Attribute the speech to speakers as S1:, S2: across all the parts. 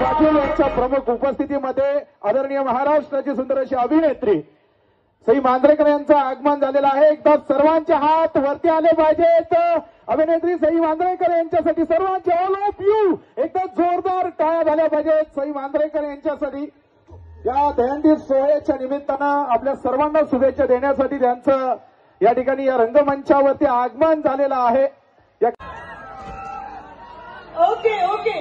S1: पाटील यांच्या प्रमुख उपस्थितीमध्ये आदरणीय महाराष्ट्राची सुंदर अशी अभिनेत्री सई मांजरेकर यांचं आगमन झालेलं आहे। एकदा सर्वांचे हात वरती आले पाहिजेत। अभिनेत्री सई मांजरेकर यांच्यासाठी सर्वांचे ऑल ऑफ यू एकदा जोरदार टाळ्या झाल्या पाहिजेत सई मांजरेकर यांच्यासाठी। या दहंडी सोहळ्याच्या निमित्तानं आपल्या सर्वांना शुभेच्छा देण्यासाठी त्यांचं या ठिकाणी या रंगमंचावरती आगमन झालेलं आहे।
S2: ओके ओके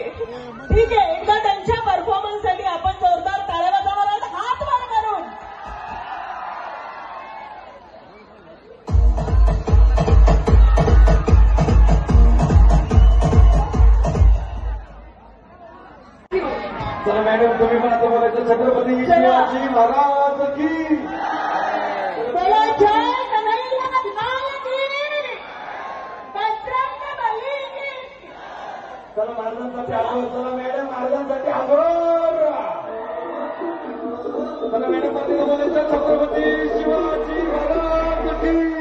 S2: ठीक आहे, एकदा त्यांच्या परफॉर्मन्ससाठी आपण जोरदार टाळ्या वाजवणार आहोत, हात वर करून।
S1: चला मॅडम, तुम्ही पण आता बोलायचं छत्रपती शिवाजी महाराज की
S2: बोला जय कन्हैया लाल की, बजरंग बली की।
S1: चला महाराजांसाठी आभार, चला मॅडम महाराजांसाठी आभार। चला मॅडम, बोलायचं छत्रपती शिवाजी महाराज की